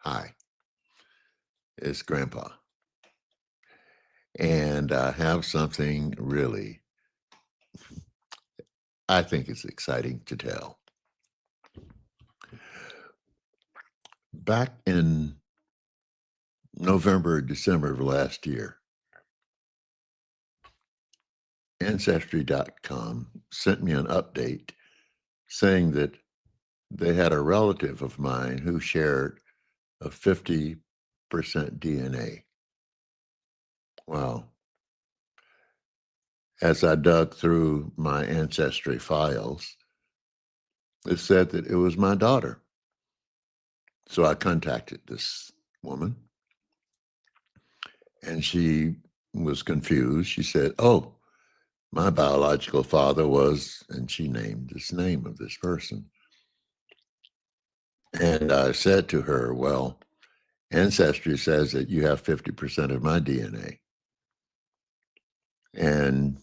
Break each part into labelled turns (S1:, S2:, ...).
S1: Hi, it's Grandpa. And I have something really, I think it's exciting to tell. Back in November, December of last year, Ancestry.com sent me an update saying that they had a relative of mine who shared a 50% DNA. Wow. As I dug through my ancestry files, it said that it was my daughter. So I contacted this woman and she was confused. She said, "Oh, my biological father was," and she named this name of this person. And I said to her, "Well, Ancestry says that you have 50% of my DNA." And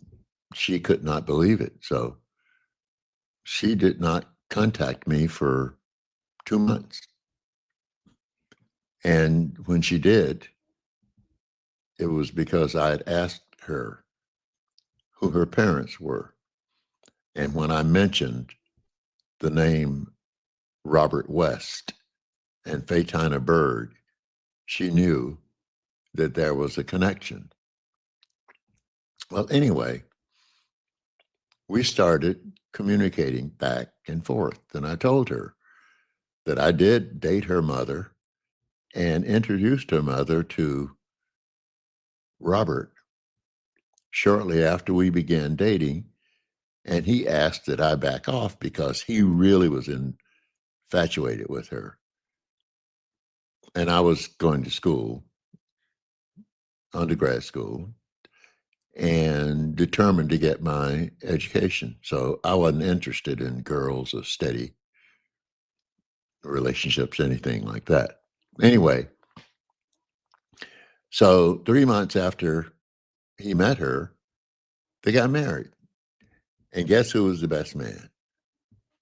S1: she could not believe it. So she did not contact me for 2 months. And when she did, it was because I had asked her who her parents were. And when I mentioned the name Robert West and Fatina Bird, she knew that there was a connection. Well, anyway, we started communicating back and forth. And I told her that I did date her mother and introduced her mother to Robert shortly after we began dating. And he asked that I back off because he really was infatuated with her. And I was going to school, undergrad school, and determined to get my education. So I wasn't interested in girls or steady relationships, anything like that. Anyway, so 3 months after he met her, they got married. And guess who was the best man?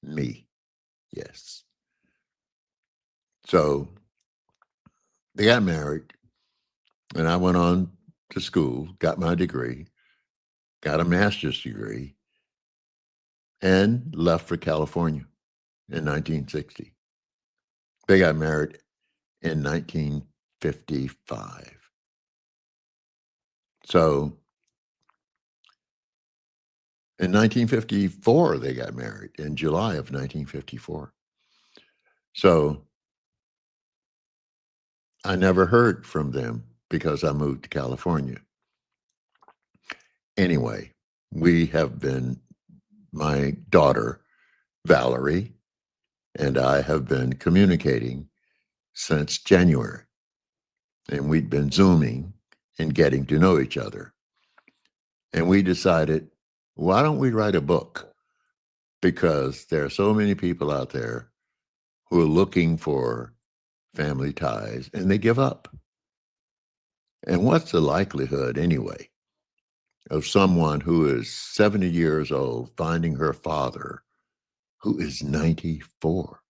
S1: Me. Yes. So they got married, and I went on to school, got my degree, got a master's degree, and left for California in 1960. They got married in 1955. So in 1954, they got married in July of 1954. So I never heard from them because I moved to California. Anyway, my daughter, Valerie, and I have been communicating since January. And we'd been Zooming and getting to know each other. And we decided, why don't we write a book? Because there are so many people out there who are looking for family ties and they give up. And what's the likelihood, anyway, of someone who is 70 years old finding her father who is 94?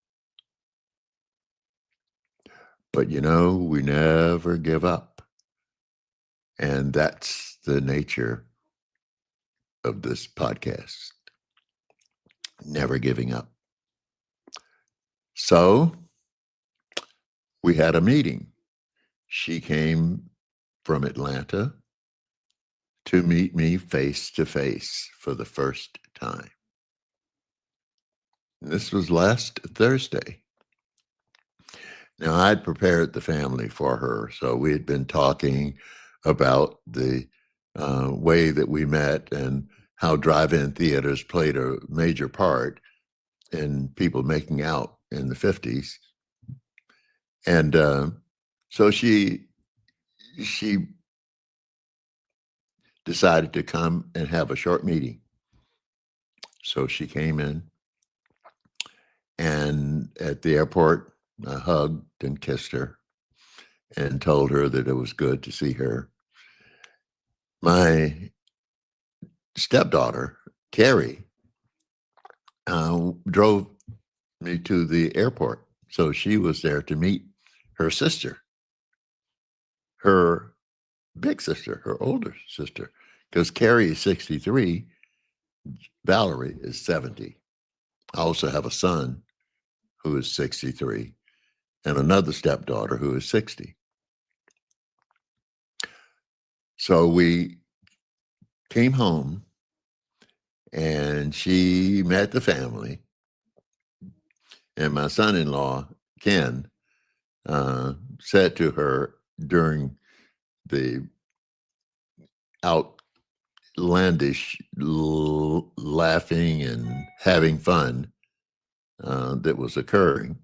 S1: But we never give up. And that's the nature of this podcast, never giving up. So we had a meeting. She came from Atlanta to meet me face to face for the first time. This was last Thursday. Now, I'd prepared the family for her, so we had been talking about the way that we met and how drive-in theaters played a major part in people making out in the 50s. And so she decided to come and have a short meeting. So she came in, and at the airport, I hugged and kissed her and told her that it was good to see her. My stepdaughter, Carrie, drove me to the airport. So she was there to meet her sister, her big sister, her older sister, because Carrie is 63, Valerie is 70. I also have a son who is 63 and another stepdaughter who is 60. So we came home and she met the family, and my son-in-law, Ken, said to her during the outlandish laughing and having fun that was occurring,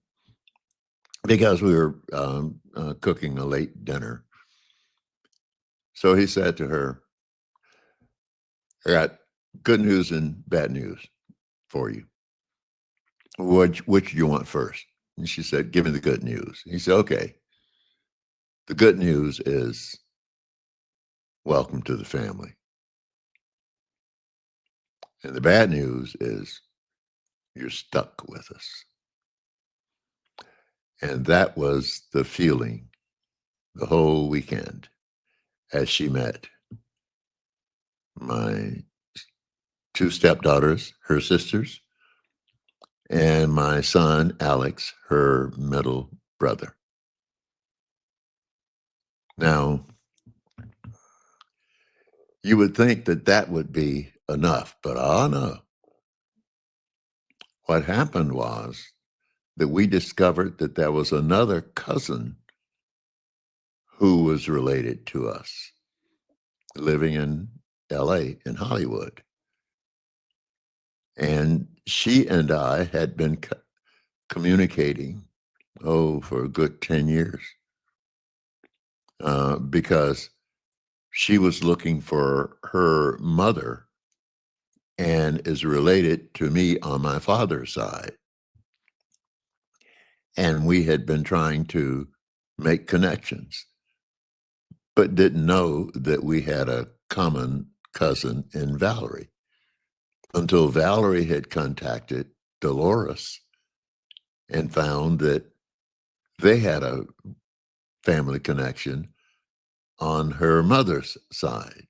S1: because we were cooking a late dinner. So he said to her, I got good news and bad news for you. Which do you want first? And she said, give me the good news. He said, okay. The good news is welcome to the family. And the bad news is you're stuck with us. And that was the feeling the whole weekend as she met my two stepdaughters, her sisters, and my son, Alex, her middle brother. Now, you would think that that would be enough, but no. What happened was that we discovered that there was another cousin who was related to us living in LA, in Hollywood. And she and I had been communicating, for a good 10 years, because she was looking for her mother and is related to me on my father's side. And we had been trying to make connections, but didn't know that we had a common cousin in Valerie until Valerie had contacted Dolores and found that they had a family connection on her mother's side.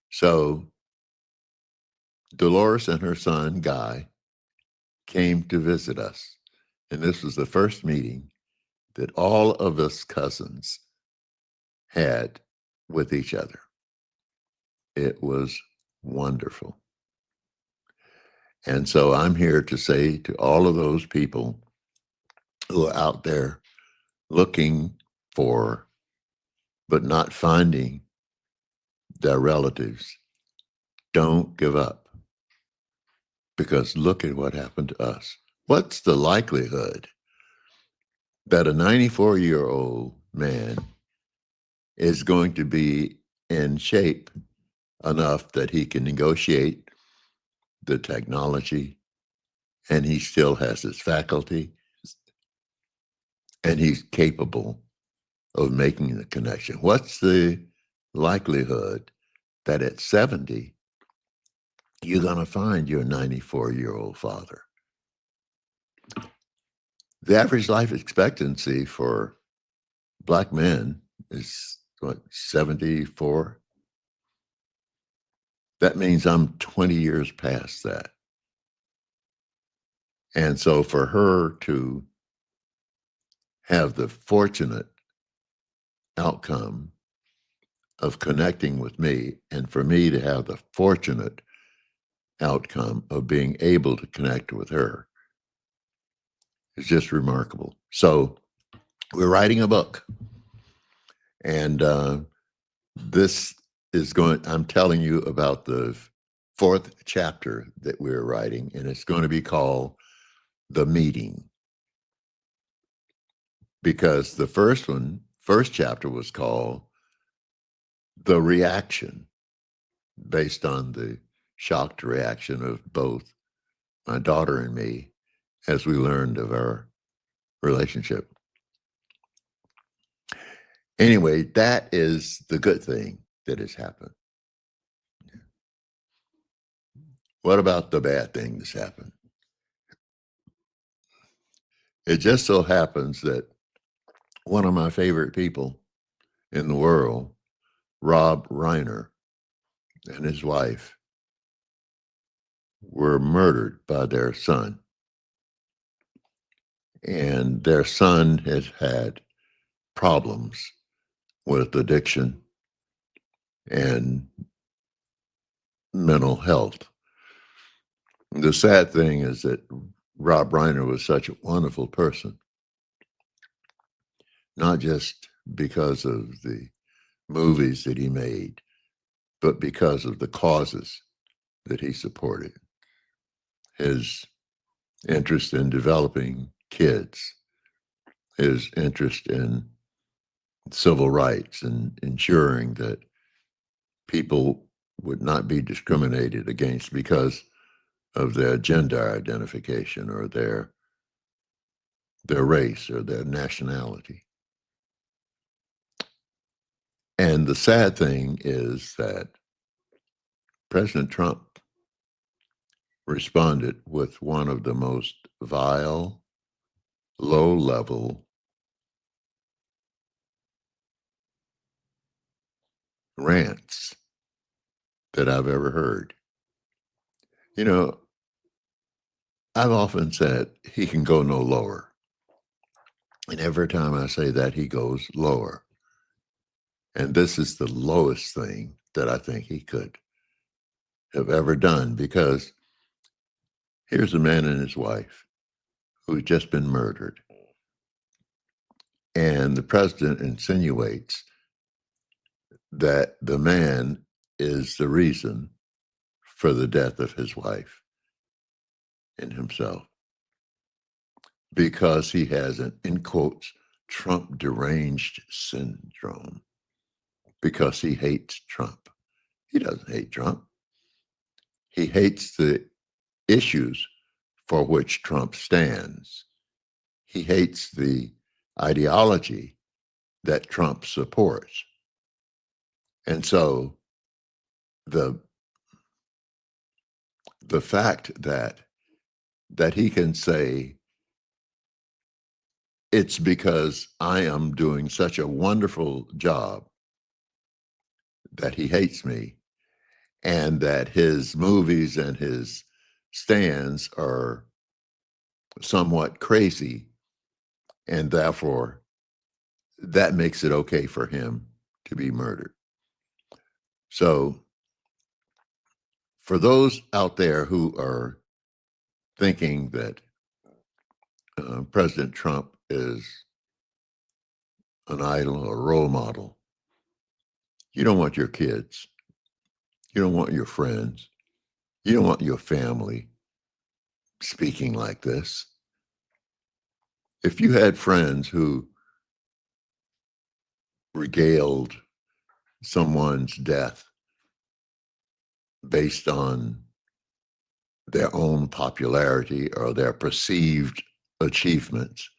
S1: So Dolores and her son, Guy, came to visit us. And this was the first meeting that all of us cousins had with each other. It was wonderful. And so I'm here to say to all of those people who are out there looking for, but not finding their relatives, don't give up. Because look at what happened to us. What's the likelihood that a 94-year-old man is going to be in shape enough that he can negotiate the technology and he still has his faculty and he's capable of making the connection? What's the likelihood that at 70, you're going to find your 94-year-old father? The average life expectancy for Black men is what, 74? That means I'm 20 years past that. And so for her to have the fortunate outcome of connecting with me, and for me to have the fortunate outcome of being able to connect with her, is just remarkable. So we're writing a book, and this is I'm telling you about the fourth chapter that we're writing, and it's going to be called The Meeting. Because the first chapter was called The Reaction, based on the shocked reaction of both my daughter and me as we learned of our relationship. Anyway, that is the good thing that has happened. What about the bad thing that's happened? It just so happens that one of my favorite people in the world, Rob Reiner, and his wife were murdered by their son. And their son has had problems with addiction and mental health. The sad thing is that Rob Reiner was such a wonderful person, not just because of the movies that he made, but because of the causes that he supported. His interest in developing kids, his interest in civil rights and ensuring that people would not be discriminated against because of their gender identification or their race or their nationality. And the sad thing is that President Trump responded with one of the most vile, low-level rants that I've ever heard. You know, I've often said he can go no lower. And every time I say that, he goes lower. And this is the lowest thing that I think he could have ever done, because here's a man and his wife who's just been murdered. And the president insinuates that the man is the reason for the death of his wife and himself, because he has an, in quotes, Trump deranged syndrome, because he hates Trump. He doesn't hate Trump. He hates the issues for which Trump stands. He hates the ideology that Trump supports. And so the fact that he can say it's because I am doing such a wonderful job that he hates me, and that his movies and his stands are somewhat crazy, and therefore that makes it okay for him to be murdered. So for those out there who are thinking that President Trump is an idol or role model, you don't want your kids, you don't want your friends, you don't want your family speaking like this. If you had friends who regaled someone's death based on their own popularity or their perceived achievements,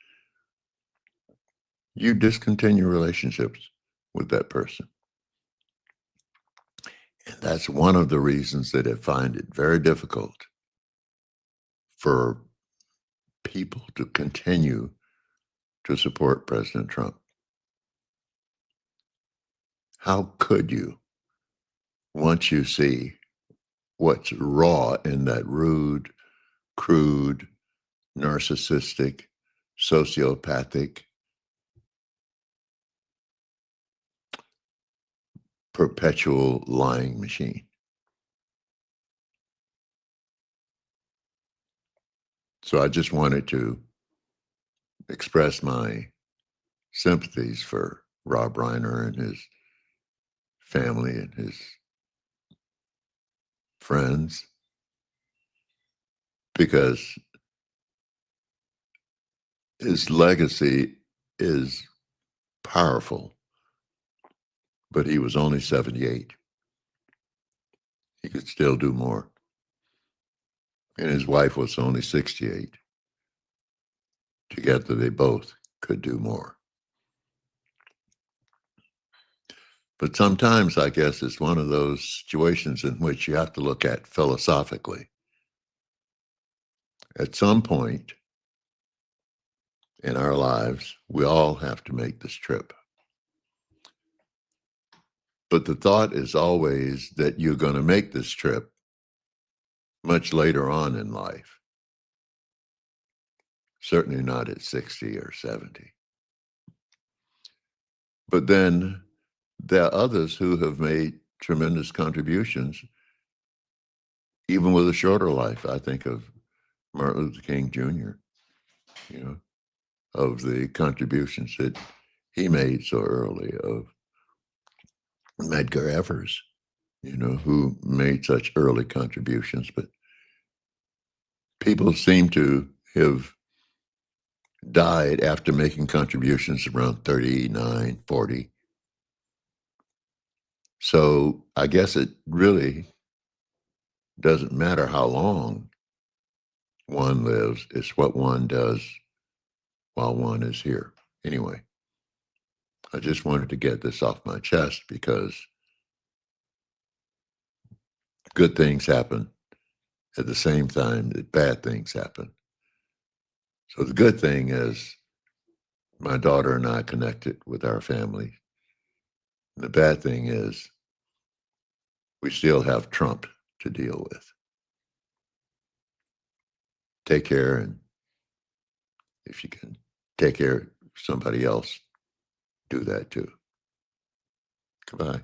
S1: you discontinue relationships with that person. And that's one of the reasons that I find it very difficult for people to continue to support President Trump. How could you, once you see what's raw in that rude, crude, narcissistic, sociopathic, perpetual lying machine? So I just wanted to express my sympathies for Rob Reiner and his family and his friends, because his legacy is powerful, but he was only 78. He could still do more. And his wife was only 68. Together, they both could do more. But sometimes, I guess, it's one of those situations in which you have to look at philosophically. At some point, in our lives. We all have to make this trip. But the thought is always that you're going to make this trip much later on in life, certainly not at 60 or 70. But then there are others who have made tremendous contributions, even with a shorter life. I think of Martin Luther King Jr., you know, of the contributions that he made so early, of Medgar Evers, you know, who made such early contributions. But people seem to have died after making contributions around 39, 40. So I guess it really doesn't matter how long one lives, it's what one does while one is here. Anyway, I just wanted to get this off my chest because good things happen at the same time that bad things happen. So the good thing is my daughter and I connected with our family. And the bad thing is we still have Trump to deal with. Take care, and if you can take care of somebody else, do that too. Goodbye.